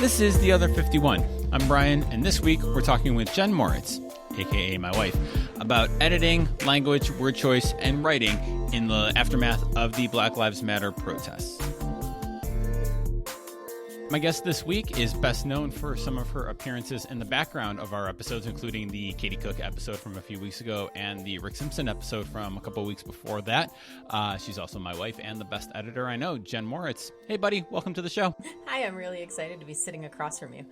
This is The Other 51. I'm Brian, and this week we're talking with Jen Moritz, aka my wife, about editing, language, word choice, and writing in the aftermath of the Black Lives Matter protests. My guest this week is best known for some of her appearances in the background of our episodes, including the Katie Cook episode from a few weeks ago and the Rick Simpson episode from a couple of weeks before that. She's also my wife and the best editor I know, Jen Moritz. Hey, buddy. Welcome to the show. Hi, I'm really excited to be sitting across from you.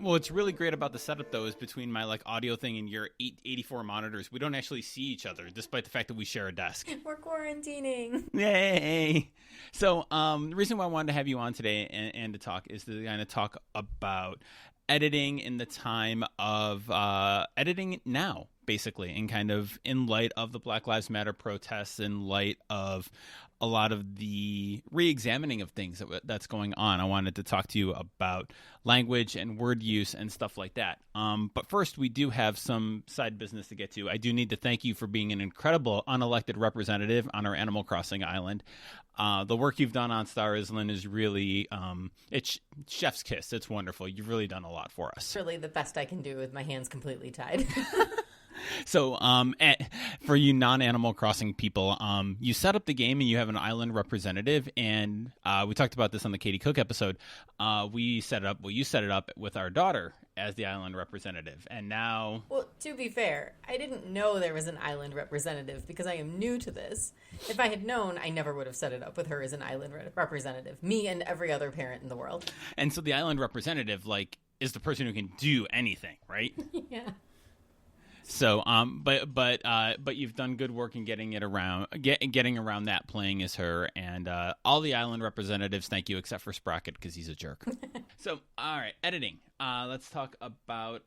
What's really great about the setup, though, is between my audio thing and your 84 monitors, we don't actually see each other, despite the fact that we share a desk. We're quarantining. Yay! So the reason why I wanted to have you on today and to talk is to kind of talk about editing in the time of editing now, basically, and kind of in light of the Black Lives Matter protests, in light of a lot of the re-examining of things that's going on. I wanted to talk to you about language and word use and stuff like that. But first, we do have some side business to get to. I do need to thank you for being an incredible unelected representative on our Animal Crossing island. The work you've done on Star Island is really, it's chef's kiss. It's wonderful. You've really done a lot for us. It's really the best I can do with my hands completely tied. So for you non-Animal Crossing people, you set up the game and you have an island representative, and we talked about this on the Katie Cook episode. You set it up with our daughter as the island representative, and now... Well, to be fair, I didn't know there was an island representative because I am new to this. If I had known, I never would have set it up with her as an island representative. Me and every other parent in the world. And so the island representative, is the person who can do anything, right? Yeah. So, but you've done good work in getting around that, playing as her, and all the island representatives, thank you, except for Sprocket because he's a jerk. So, all right, editing. Let's talk about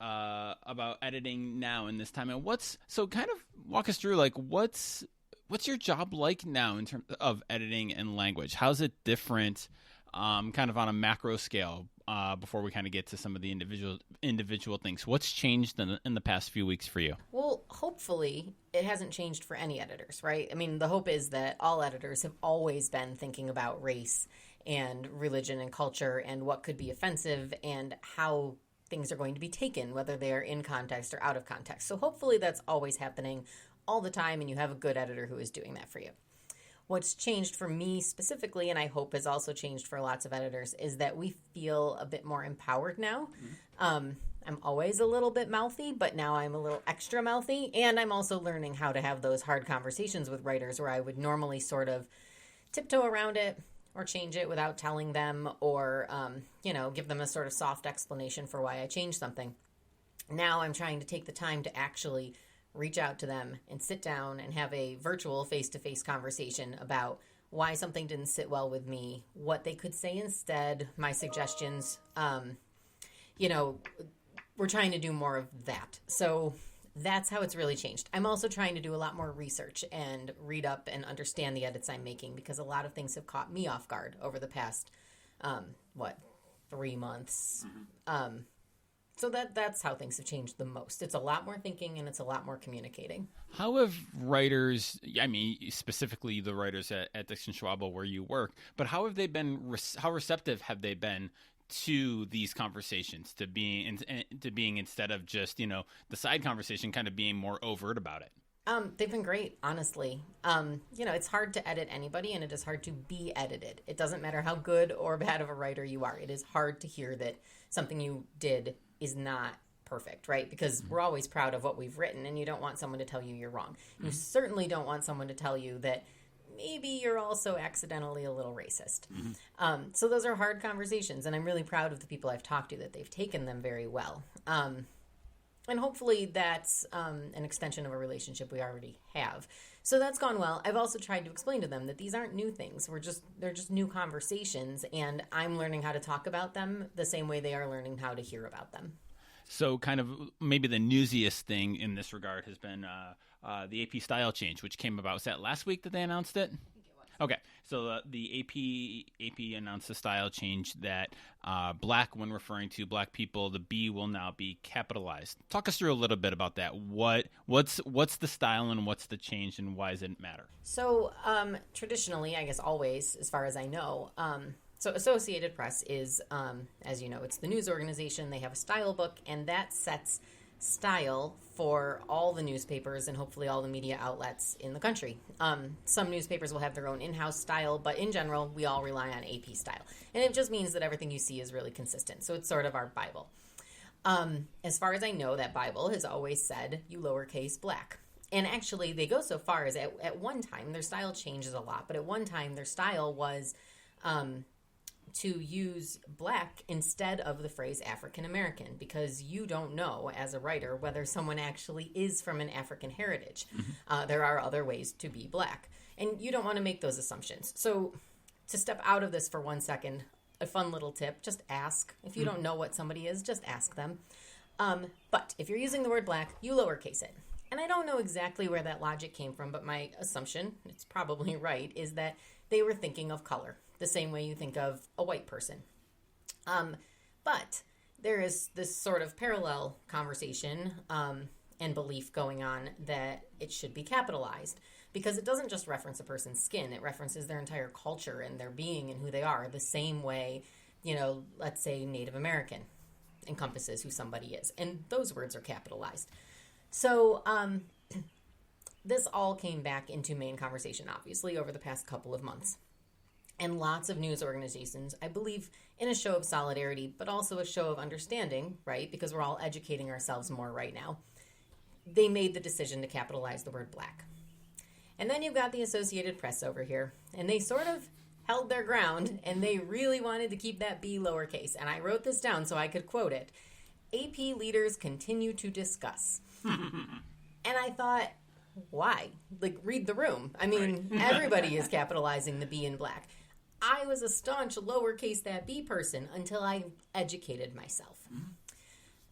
editing now in this time, and kind of walk us through what's your job like now in terms of editing and language? How's it different, kind of on a macro scale? Before we kind of get to some of the individual things, what's changed in the past few weeks for you? Well, hopefully it hasn't changed for any editors, right? I mean, the hope is that all editors have always been thinking about race and religion and culture and what could be offensive and how things are going to be taken, whether they are in context or out of context. So hopefully that's always happening all the time, and you have a good editor who is doing that for you. What's changed for me specifically, and I hope has also changed for lots of editors, is that we feel a bit more empowered now. Mm-hmm. I'm always a little bit mouthy, but now I'm a little extra mouthy. And I'm also learning how to have those hard conversations with writers where I would normally sort of tiptoe around it or change it without telling them or, give them a sort of soft explanation for why I changed something. Now I'm trying to take the time to actually reach out to them and sit down and have a virtual face-to-face conversation about why something didn't sit well with me, what they could say instead, my suggestions. We're trying to do more of that. So that's how it's really changed. I'm also trying to do a lot more research and read up and understand the edits I'm making because a lot of things have caught me off guard over the past, 3 months. Mm-hmm. So that's how things have changed the most. It's a lot more thinking and it's a lot more communicating. How have writers, specifically the writers at Dixon Schwabel where you work, but how have they been, how receptive have they been to these conversations, to being instead of just, the side conversation, kind of being more overt about it? They've been great, honestly. It's hard to edit anybody and it is hard to be edited. It doesn't matter how good or bad of a writer you are. It is hard to hear that something you did is not perfect, right? Because we're always proud of what we've written and you don't want someone to tell you you're wrong. Mm-hmm. You certainly don't want someone to tell you that maybe you're also accidentally a little racist. Mm-hmm. So those are hard conversations and I'm really proud of the people I've talked to that they've taken them very well. And hopefully that's an extension of a relationship we already have. So that's gone well. I've also tried to explain to them that these aren't new things. They're just new conversations, and I'm learning how to talk about them the same way they are learning how to hear about them. So kind of maybe the newsiest thing in this regard has been the AP style change, which came about. Was that last week that they announced it? Okay, so the AP announced the style change that black, when referring to black people, the B will now be capitalized. Talk us through a little bit about that. What's the style and what's the change and why does it matter? So traditionally, I guess always, as far as I know, So Associated Press is, as you know, it's the news organization. They have a style book, and that sets style for all the newspapers and hopefully all the media outlets in the country. Some newspapers will have their own in-house style, but in general, we all rely on AP style. And it just means that everything you see is really consistent. So it's sort of our Bible. As far as I know, that Bible has always said, you lowercase black. And actually, they go so far as at one time, their style changes a lot, but at one time, their style was to use black instead of the phrase African American, because you don't know as a writer whether someone actually is from an African heritage. There are other ways to be black, and you don't want to make those assumptions. So to step out of this for 1 second, a fun little tip, just ask. If you don't know what somebody is, just ask them. But if you're using the word black, you lowercase it. And I don't know exactly where that logic came from, but my assumption, it's probably right, is that they were thinking of color the same way you think of a white person. But there is this sort of parallel conversation and belief going on that it should be capitalized, because it doesn't just reference a person's skin, it references their entire culture and their being and who they are, the same way, let's say Native American encompasses who somebody is. And those words are capitalized. So this all came back into main conversation, obviously, over the past couple of months. And lots of news organizations, I believe, in a show of solidarity, but also a show of understanding, right? Because we're all educating ourselves more right now. They made the decision to capitalize the word black. And then you've got the Associated Press over here, and they sort of held their ground, and they really wanted to keep that B lowercase. And I wrote this down so I could quote it. AP leaders continue to discuss. And I thought, why? Read the room. I mean, everybody is capitalizing the B in black. I was a staunch lowercase that B person until I educated myself.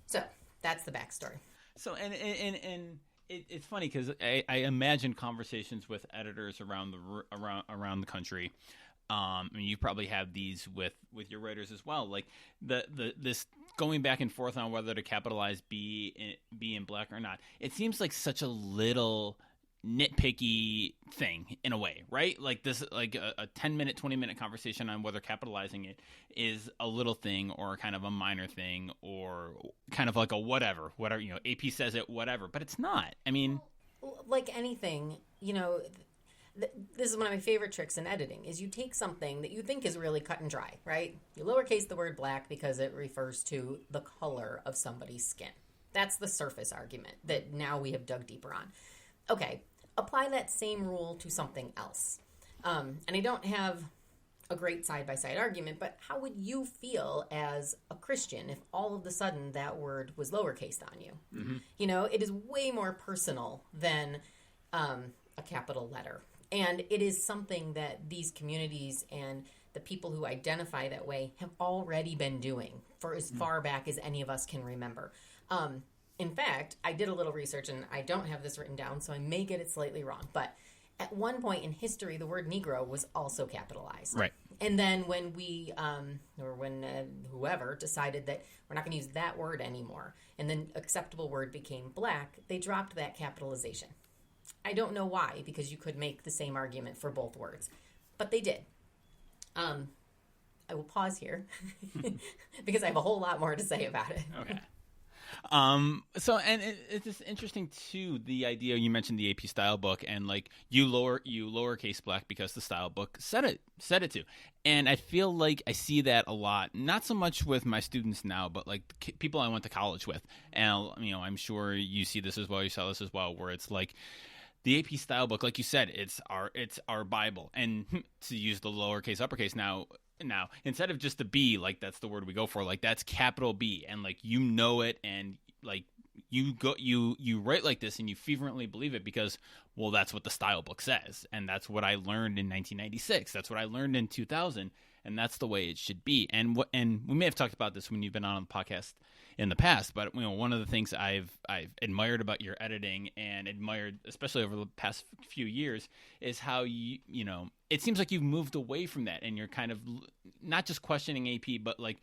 So that's the backstory. So, and it's funny because I imagine conversations with editors around the country. I mean, you probably have these with your writers as well. Like this going back and forth on whether to capitalize B in black or not. It seems like such a little nitpicky thing in a way, right? Like this, like a 10-minute, 20-minute conversation on whether capitalizing it is a little thing or kind of a minor thing or kind of like a whatever, AP says it, whatever, but it's not. I mean, like anything, this is one of my favorite tricks in editing, is you take something that you think is really cut and dry, right? You lowercase the word black because it refers to the color of somebody's skin. That's the surface argument that now we have dug deeper on. Okay, apply that same rule to something else. And I don't have a great side-by-side argument, but how would you feel as a Christian if all of a sudden that word was lowercased on you? It is way more personal than a capital letter. And it is something that these communities and the people who identify that way have already been doing for as far back as any of us can remember. In fact, I did a little research, and I don't have this written down, so I may get it slightly wrong. But at one point in history, the word Negro was also capitalized. Right. And then when whoever decided that we're not going to use that word anymore, and then acceptable word became black, they dropped that capitalization. I don't know why, because you could make the same argument for both words. But they did. I will pause here because I have a whole lot more to say about it. Okay. So, and it's just interesting too, the idea you mentioned the AP style book and like you lowercase black because the style book said it to. And I feel like I see that a lot, not so much with my students now, but like people I went to college with. And, I'm sure you see this as well. You saw this as well, where it's like, the AP style book, like you said, it's our Bible. And to use the lowercase, uppercase now, instead of just the B, like that's the word we go for, like that's capital B, and like it, and like you write like this, and you fervently believe it because, well, that's what the style book says, and that's what I learned in 1996. That's what I learned in 2000, and that's the way it should be. And we may have talked about this when you've been on the podcast in the past, but one of the things I've admired about your editing and admired especially over the past few years is how it seems like you've moved away from that, and you're kind of not just questioning AP, but like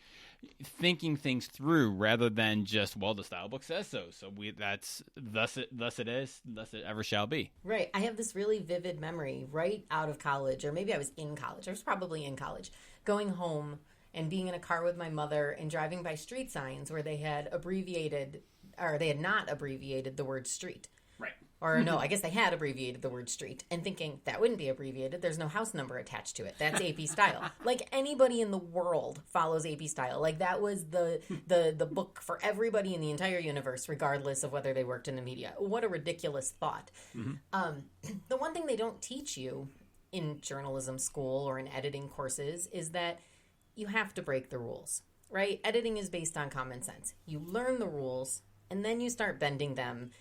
thinking things through rather than just, well, the style book says so. So that's thus it is, thus it ever shall be. Right. I have this really vivid memory right out of college, or maybe I was in college. I was probably in college, going home and being in a car with my mother and driving by street signs where they had abbreviated, or they had not abbreviated the word street. Right. Or no, I guess they had abbreviated the word street, and thinking that wouldn't be abbreviated. There's no house number attached to it. That's AP style. Like anybody in the world follows AP style. Like that was the book for everybody in the entire universe, regardless of whether they worked in the media. What a ridiculous thought. The one thing they don't teach you in journalism school or in editing courses is that you have to break the rules, right? Editing is based on common sense. You learn the rules, and then you start bending them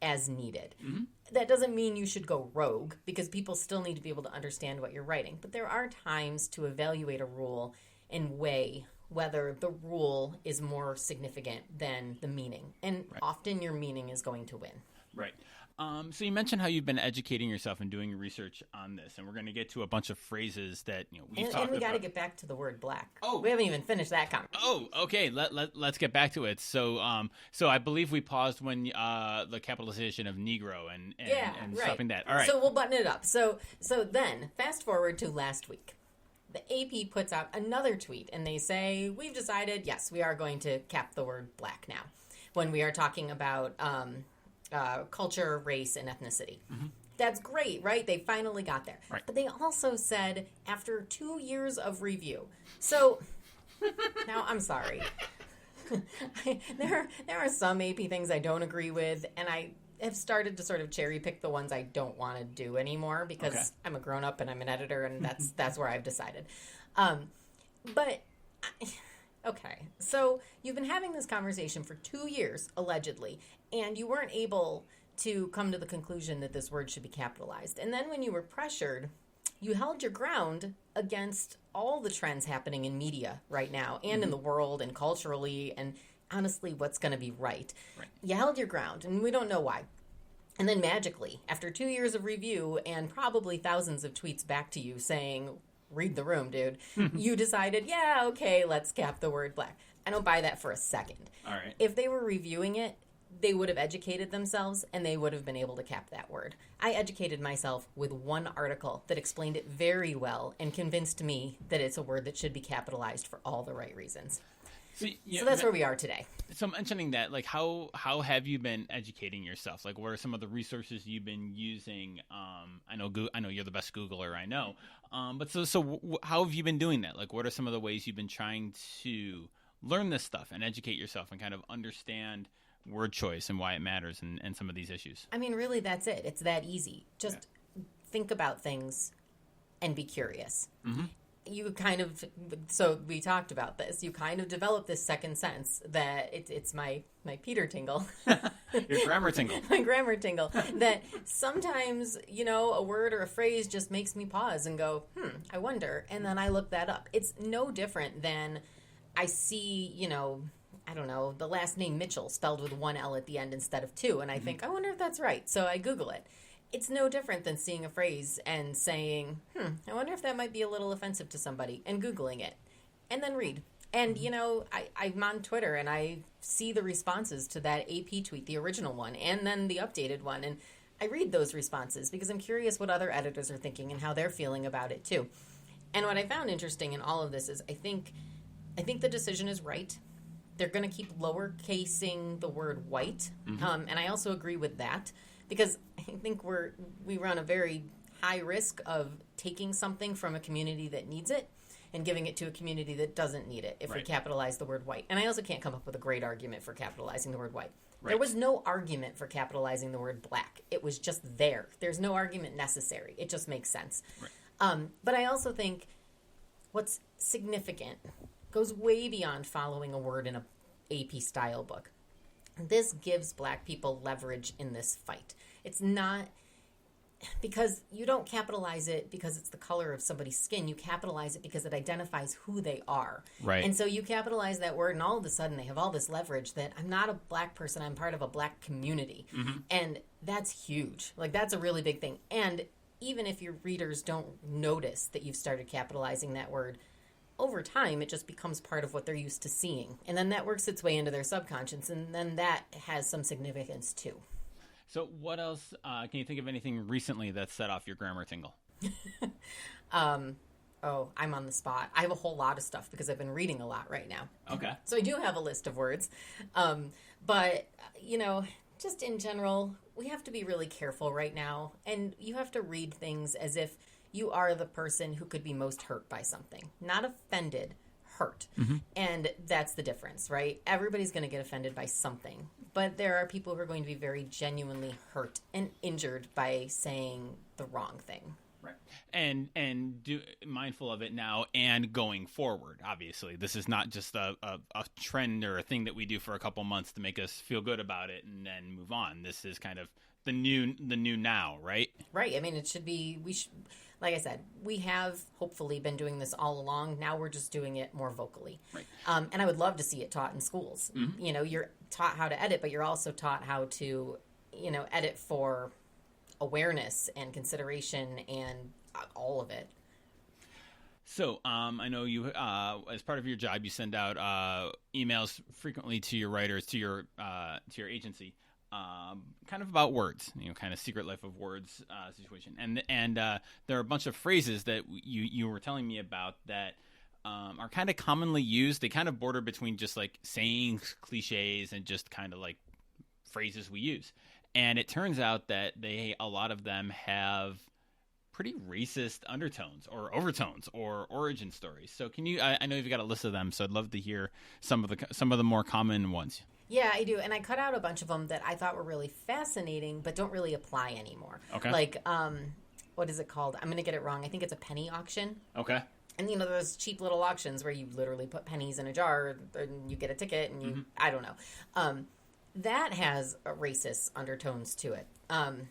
as needed. That doesn't mean you should go rogue, because people still need to be able to understand what you're writing. But there are times to evaluate a rule and weigh whether the rule is more significant than the meaning. And often your meaning is going to win. Right. So you mentioned how you've been educating yourself and doing research on this, and we're going to get to a bunch of phrases that we've talked about. And we got to get back to the word black. Oh, we haven't even finished that conversation. Oh, okay. Let's get back to it. So, so I believe we paused when the capitalization of Negro and stopping that. All right. So we'll button it up. So then fast forward to last week. The AP puts out another tweet, and they say, we've decided, yes, we are going to cap the word black now when we are talking about culture, race, and ethnicity. That's great, right? They finally got there. Right. But they also said, after 2 years of review. So, now I'm sorry. There are some AP things I don't agree with, and I have started to sort of cherry pick the ones I don't want to do anymore, because I'm a grown-up and I'm an editor, and that's where I've decided. Okay, so you've been having this conversation for 2 years, allegedly, and you weren't able to come to the conclusion that this word should be capitalized. And then when you were pressured, you held your ground against all the trends happening in media right now, and in the world, and culturally, and honestly, what's going to be right. You held your ground, and we don't know why. And then magically, after 2 years of review and probably thousands of tweets back to you saying, read the room, dude, you decided, yeah, okay, let's cap the word black. I don't buy that for a second. All right. If they were reviewing it, they would have educated themselves, and they would have been able to cap that word. I educated myself with one article that explained it very well and convinced me that it's a word that should be capitalized for all the right reasons. So that's where we are today. So mentioning that, like, how have you been educating yourself? Like, what are some of the resources you've been using? I know you're the best Googler I know. But how have you been doing that? Like, what are some of the ways you've been trying to learn this stuff and educate yourself and kind of understand word choice and why it matters and some of these issues? I mean, really, that's it. It's that easy. Just think about things and be curious. You kind of, so we talked about this, you kind of develop this second sense that it's my Peter Tingle. Your grammar tingle. My grammar tingle. That sometimes, a word or a phrase just makes me pause and go, I wonder. And then I look that up. It's no different than I see, I don't know, the last name Mitchell spelled with one L at the end instead of two. And I think, I wonder if that's right. So I Google it. It's no different than seeing a phrase and saying, I wonder if that might be a little offensive to somebody, and Googling it, and then read. And, I'm on Twitter, and I see the responses to that AP tweet, the original one, and then the updated one, and I read those responses because I'm curious what other editors are thinking and how they're feeling about it, too. And what I found interesting in all of this is I think the decision is right. They're going to keep lowercasing the word white, and I also agree with that. Because I think we run a very high risk of taking something from a community that needs it and giving it to a community that doesn't need it if we capitalize the word white. And I also can't come up with a great argument for capitalizing the word white. There was no argument for capitalizing the word black. It was just there. There's no argument necessary. It just makes sense. But I also think what's significant goes way beyond following a word in a AP style book. This gives black people leverage in this fight. It's not because you don't capitalize it because it's the color of somebody's skin. You capitalize it because it identifies who they are. Right. And so you capitalize that word, and all of a sudden they have all this leverage that I'm not a black person. I'm part of a black community. And that's huge. Like, that's a really big thing. And even if your readers don't notice that you've started capitalizing that word, over time it just becomes part of what they're used to seeing. And then that works its way into their subconscious, and then that has some significance too. So what else, can you think of anything recently that set off your grammar tingle? Oh, I'm on the spot. I have a whole lot of stuff because I've been reading a lot right now. Okay. So I do have a list of words. But, just in general, we have to be really careful right now. And you have to read things as if you are the person who could be most hurt by something. Not offended, hurt. Mm-hmm. And that's the difference, right? Everybody's going to get offended by something. But there are people who are going to be very genuinely hurt and injured by saying the wrong thing. Right. And mindful of it now and going forward. Obviously, this is not just a trend or a thing that we do for a couple months to make us feel good about it and then move on. This is kind of the new now, right? Right. I mean, it should be, like I said, we have hopefully been doing this all along. Now we're just doing it more vocally. Right. And I would love to see it taught in schools. Mm-hmm. You're taught how to edit, but you're also taught how to, edit for awareness and consideration and all of it. So I know you, as part of your job, you send out emails frequently to your writers, to your agency, kind of about words, kind of secret life of words situation. And there are a bunch of phrases that you were telling me about that are kind of commonly used. They kind of border between just like sayings, cliches, and just kind of like phrases we use. And it turns out that a lot of them have pretty racist undertones or overtones or origin stories. So can you? I know you've got a list of them, so I'd love to hear some of the more common ones. Yeah, I do, and I cut out a bunch of them that I thought were really fascinating, but don't really apply anymore. Okay. Like, what is it called? I'm going to get it wrong. I think it's a penny auction. Okay. And those cheap little auctions where you literally put pennies in a jar and you get a ticket and you, mm-hmm. I don't know. That has racist undertones to it. And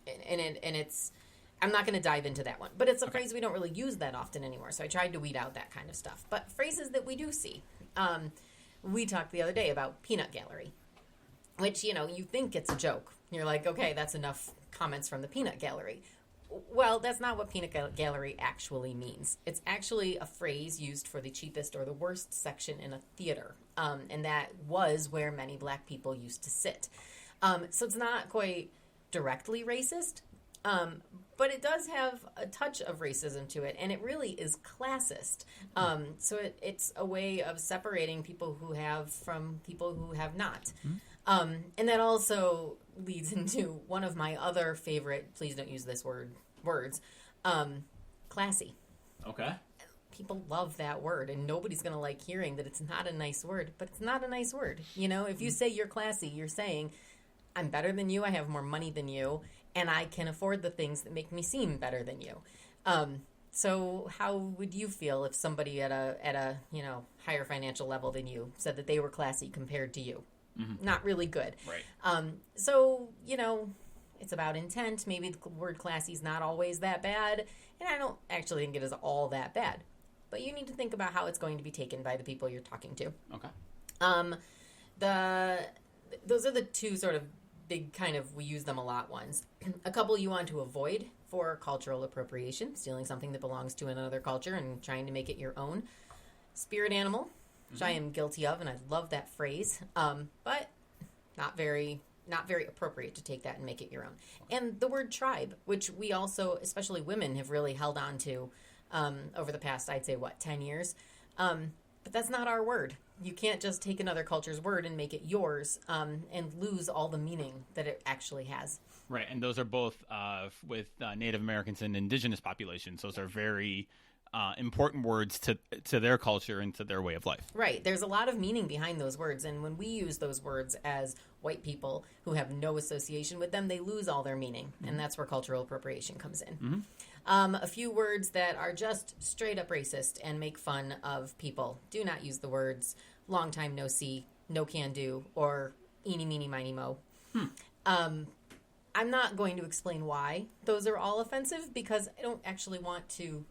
it's, I'm not going to dive into that one, but it's a phrase we don't really use that often anymore. So I tried to weed out that kind of stuff. But phrases that we do see. We talked the other day about peanut gallery, which, you think it's a joke. You're like, okay, that's enough comments from the peanut gallery. Well, that's not what peanut gallery actually means. It's actually a phrase used for the cheapest or the worst section in a theater. And that was where many black people used to sit. So it's not quite directly racist, but it does have a touch of racism to it. And it really is classist. So it's a way of separating people who have from people who have not. Mm-hmm. And that also leads into one of my other favorite, please don't use this words, classy. Okay. People love that word, and nobody's going to like hearing that it's not a nice word, but it's not a nice word. If you say you're classy, you're saying, I'm better than you, I have more money than you, and I can afford the things that make me seem better than you. So how would you feel if somebody at a higher financial level than you said that they were classy compared to you? Mm-hmm. Not really good. Right. So, it's about intent. Maybe the word classy is not always that bad, and I don't actually think it is all that bad. But you need to think about how it's going to be taken by the people you're talking to. Okay. Those are the two sort of big kind of, we use them a lot ones. A couple you want to avoid for cultural appropriation, stealing something that belongs to another culture and trying to make it your own. Spirit animal, which I am guilty of, and I love that phrase, but not very appropriate to take that and make it your own. And the word tribe, which we also, especially women, have really held on to over the past, I'd say, 10 years. But that's not our word. You can't just take another culture's word and make it yours and lose all the meaning that it actually has. Right, and those are both with Native Americans and indigenous populations. Those are very important words to their culture and to their way of life. Right. There's a lot of meaning behind those words, and when we use those words as white people who have no association with them, they lose all their meaning, mm-hmm. and that's where cultural appropriation comes in. Mm-hmm. A few words that are just straight up racist and make fun of people. Do not use the words long time no see, no can do, or eeny, meeny, miny, mo. I'm not going to explain why those are all offensive because I don't actually want to,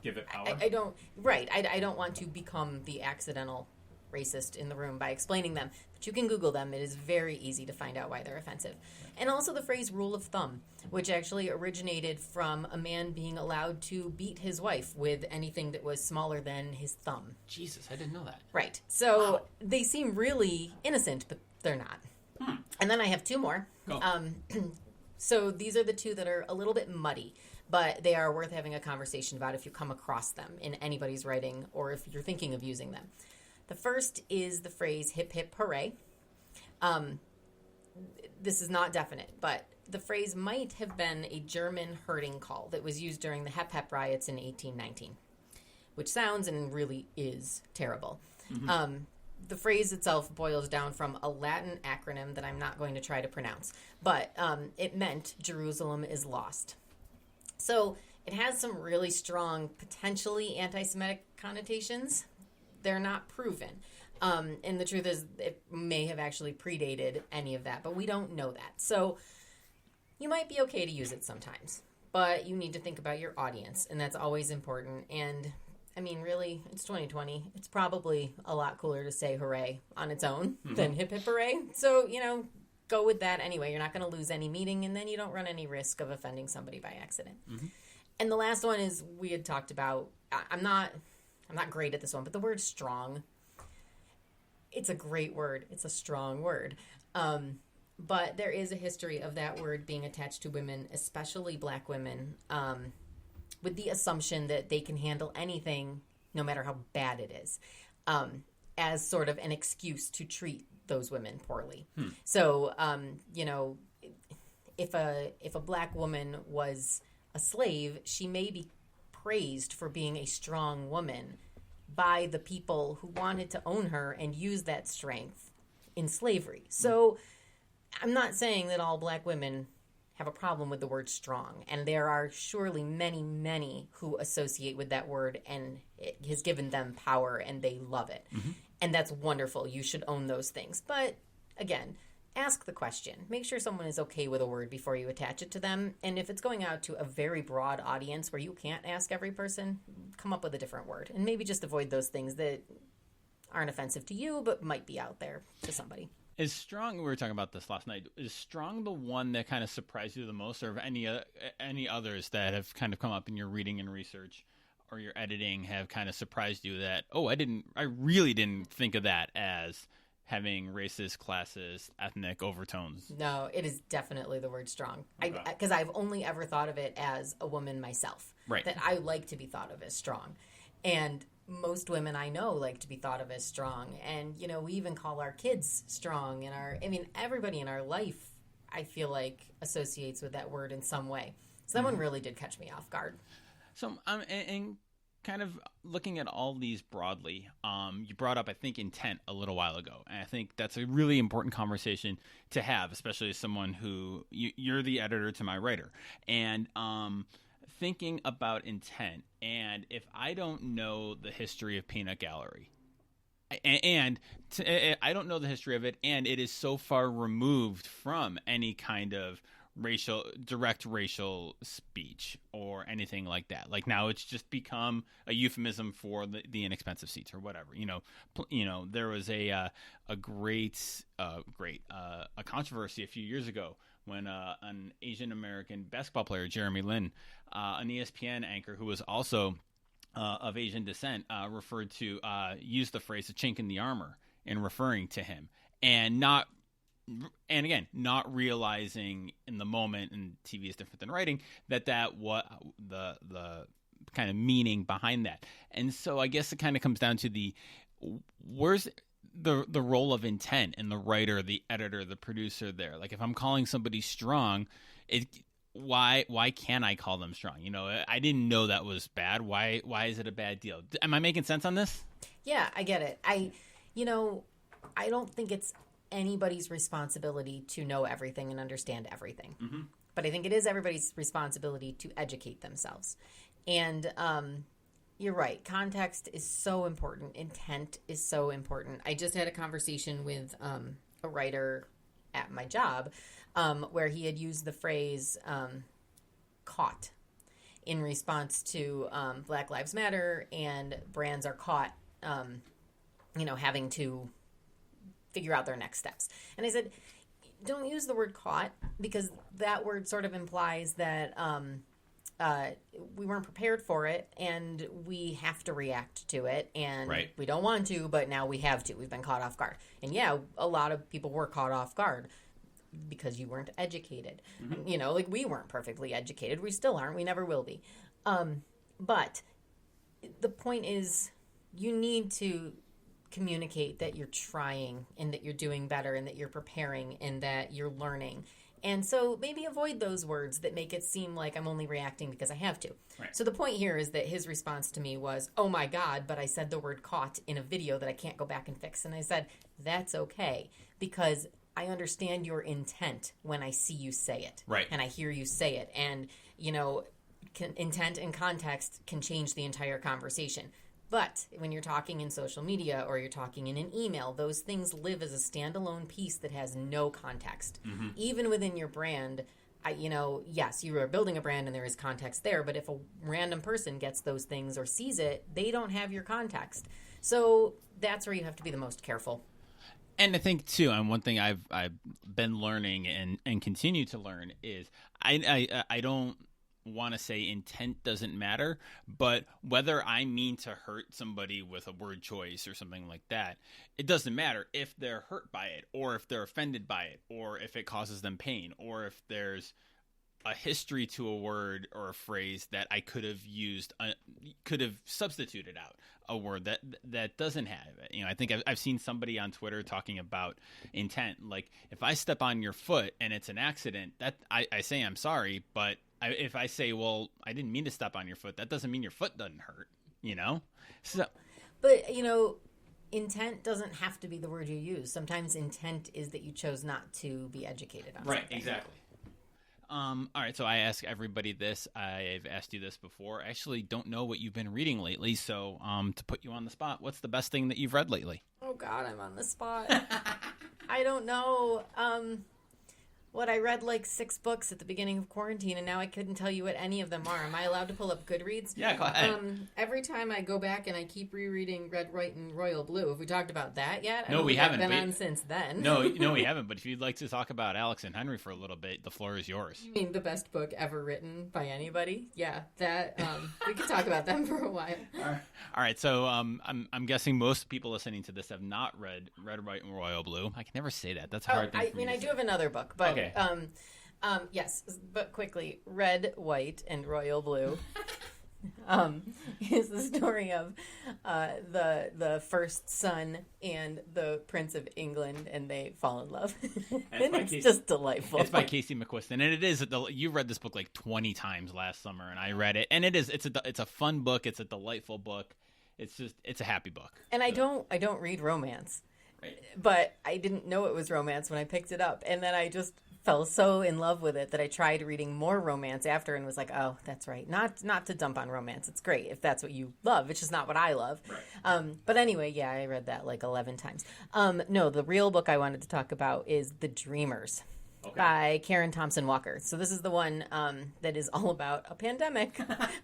give it power. I don't want to become the accidental racist in the room by explaining them. But you can Google them. It is very easy to find out why they're offensive. And also the phrase rule of thumb, which actually originated from a man being allowed to beat his wife with anything that was smaller than his thumb. Jesus, I didn't know that. Right. So they seem really innocent, but they're not. And then I have two more. So these are the two that are a little bit muddy, but they are worth having a conversation about if you come across them in anybody's writing or if you're thinking of using them. The first is the phrase hip hip hooray. This is not definite, but the phrase might have been a German herding call that was used during the Hep Hep riots in 1819, which sounds and really is terrible. The phrase itself boils down from a Latin acronym that I'm not going to try to pronounce, but it meant Jerusalem is lost. So it has some really strong, potentially anti-Semitic connotations. They're not proven. And the truth is, it may have actually predated any of that, but we don't know that. So you might be okay to use it sometimes, but you need to think about your audience, and that's always important. And I mean, really, it's 2020. It's probably a lot cooler to say hooray on its own than hip hip hooray. So, go with that anyway. You're not going to lose any meaning, and then you don't run any risk of offending somebody by accident. And the last one is we had talked about, I'm not great at this one, but the word strong. It's a great word. It's a strong word. But there is a history of that word being attached to women, especially black women, with the assumption that they can handle anything, no matter how bad it is, as sort of an excuse to treat those women poorly. So, if a black woman was a slave, she may be praised for being a strong woman by the people who wanted to own her and use that strength in slavery. So I'm not saying that all black women have a problem with the word strong, and there are surely many, many who associate with that word, and it has given them power and they love it. And that's wonderful. You should own those things. But again, ask the question. Make sure someone is okay with a word before you attach it to them. And if it's going out to a very broad audience where you can't ask every person, come up with a different word. And maybe just avoid those things that aren't offensive to you but might be out there to somebody. Is strong, we were talking about this last night, is strong the one that kind of surprised you the most, or any others that have kind of come up in your reading and research or your editing have kind of surprised you that, I really didn't think of that as having racist, classist, ethnic overtones? No, it is definitely the word strong. Okay. Because I've only ever thought of it as a woman myself. Right. That I like to be thought of as strong. And most women I know like to be thought of as strong. And, we even call our kids strong. And everybody in our life, I feel like, associates with that word in some way. So that one really did catch me off guard. So, and kind of looking at all these broadly, you brought up, I think, intent a little while ago. And I think that's a really important conversation to have, especially as someone who, you're the editor to my writer. And thinking about intent, and if I don't know the history of Peanut Gallery, and I don't know the history of it, and it is so far removed from any kind of direct racial speech or anything like that. Like now it's just become a euphemism for the inexpensive seats or whatever. There was a great controversy a few years ago when an Asian American basketball player, Jeremy Lin, an ESPN anchor who was also of Asian descent, used the phrase "a chink in the armor" in referring to him, and again, not realizing in the moment, and TV is different than writing, that what the kind of meaning behind that. And so I guess it kind of comes down to where's the role of intent in the writer, the editor, the producer there. Like if I'm calling somebody strong, why can't I call them strong? I didn't know that was bad. Why is it a bad deal? Am I making sense on this? Yeah, I get it. I don't think it's anybody's responsibility to know everything and understand everything. But I think it is everybody's responsibility to educate themselves. And you're right. Context is so important. Intent is so important. I just had a conversation with a writer at my job where he had used the phrase caught in response to Black Lives Matter and brands are caught having to figure out their next steps. And I said, don't use the word caught, because that word sort of implies that we weren't prepared for it and we have to react to it, and we don't want to, but now we have to. We've been caught off guard. And yeah, a lot of people were caught off guard because you weren't educated. Like we weren't perfectly educated. We still aren't. We never will be. But the point is, you need to communicate that you're trying and that you're doing better and that you're preparing and that you're learning. And so maybe avoid those words that make it seem like I'm only reacting because I have to. Right. So the point here is that his response to me was, oh my God, but I said the word caught in a video that I can't go back and fix. And I said, that's okay, because I understand your intent when I see you say it. Right. And I hear you say it. And, intent and context can change the entire conversation. But when you're talking in social media or you're talking in an email, those things live as a standalone piece that has no context. Even within your brand, yes, you are building a brand and there is context there, but if a random person gets those things or sees it, they don't have your context. So that's where you have to be the most careful. And I think, too, and one thing I've been learning and continue to learn is I don't want to say intent doesn't matter, but whether I mean to hurt somebody with a word choice or something like that, it doesn't matter if they're hurt by it or if they're offended by it or if it causes them pain or if there's a history to a word or a phrase that I could have used, could have substituted out a word that doesn't have it. I think I've seen somebody on Twitter talking about intent. Like, if I step on your foot and it's an accident, that I say I'm sorry, but if I say, well, I didn't mean to step on your foot, that doesn't mean your foot doesn't hurt, So, but, intent doesn't have to be the word you use. Sometimes intent is that you chose not to be educated on something. Exactly. All right, so I ask everybody this. I've asked you this before. I actually don't know what you've been reading lately, so to put you on the spot, what's the best thing that you've read lately? Oh, God, I'm on the spot. I don't know. I read like 6 books at the beginning of quarantine, and now I couldn't tell you what any of them are. Am I allowed to pull up Goodreads? Yeah, go ahead. Every time I go back and I keep rereading Red, White, and Royal Blue. Have we talked about that yet? No, we haven't. I've been on since then. No, we haven't. But if you'd like to talk about Alex and Henry for a little bit, the floor is yours. You mean the best book ever written by anybody? Yeah, that. We could talk about them for a while. All right. So I'm guessing most people listening to this have not read Red, White, and Royal Blue. I can never say that. That's a hard thing. I do have another book, but okay. Yes, but quickly, Red, White, and Royal Blue is the story of the first son and the Prince of England, and they fall in love. And it's just delightful. It's by Casey McQuiston, and it is. You read this book like 20 times last summer, and I read it, and it is. It's a fun book. It's a delightful book. It's a happy book. And I don't read romance, right. But I didn't know it was romance when I picked it up, and then I just fell so in love with it that I tried reading more romance after and was like, oh, that's right. Not to dump on romance. It's great if that's what you love. It's just not what I love. Right. But anyway, yeah, I read that like 11 times. No, the real book I wanted to talk about is The Dreamers. Okay. By Karen Thompson Walker. So this is the one that is all about a pandemic.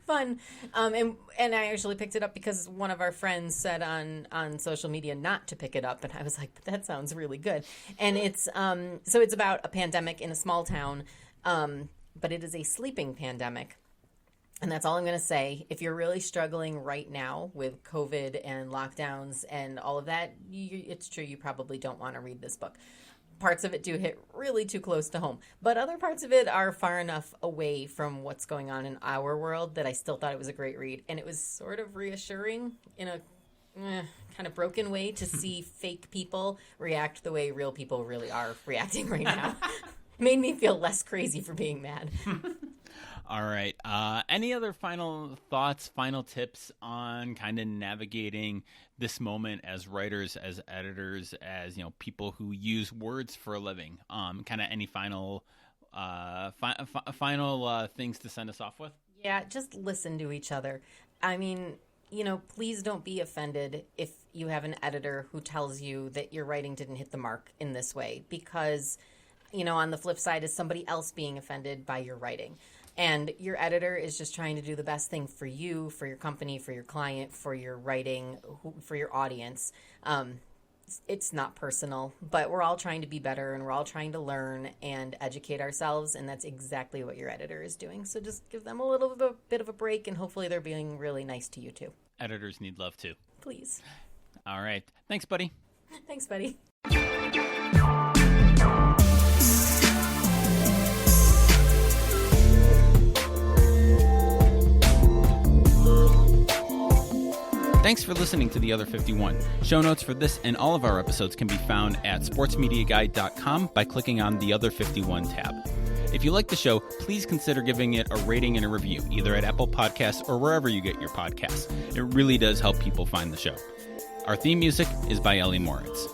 Fun. And I actually picked it up because one of our friends said on social media not to pick it up. And I was like, but that sounds really good. And it's so it's about a pandemic in a small town, but it is a sleeping pandemic. And that's all I'm going to say. If you're really struggling right now with COVID and lockdowns and all of that, it's true, you probably don't want to read this book. Parts of it do hit really too close to home, but other parts of it are far enough away from what's going on in our world that I still thought it was a great read. And it was sort of reassuring in a kind of broken way to see fake people react the way real people really are reacting right now. Made me feel less crazy for being mad. All right. Any other final thoughts, final tips on kind of navigating this moment as writers, as editors, as people who use words for a living? Kind of any final things to send us off with? Yeah, just listen to each other. I mean, please don't be offended if you have an editor who tells you that your writing didn't hit the mark in this way, because on the flip side is somebody else being offended by your writing. And your editor is just trying to do the best thing for you, for your company, for your client, for your writing, for your audience. It's not personal, but we're all trying to be better, and we're all trying to learn and educate ourselves, and that's exactly what your editor is doing. So just give them a little bit of a break, and hopefully they're being really nice to you too. Editors need love too. Please. All right. Thanks, buddy. Thanks, buddy. Thanks for listening to The Other 51. Show notes for this and all of our episodes can be found at sportsmediaguide.com by clicking on the Other 51 tab. If you like the show, please consider giving it a rating and a review, either at Apple Podcasts or wherever you get your podcasts. It really does help people find the show. Our theme music is by Moritz.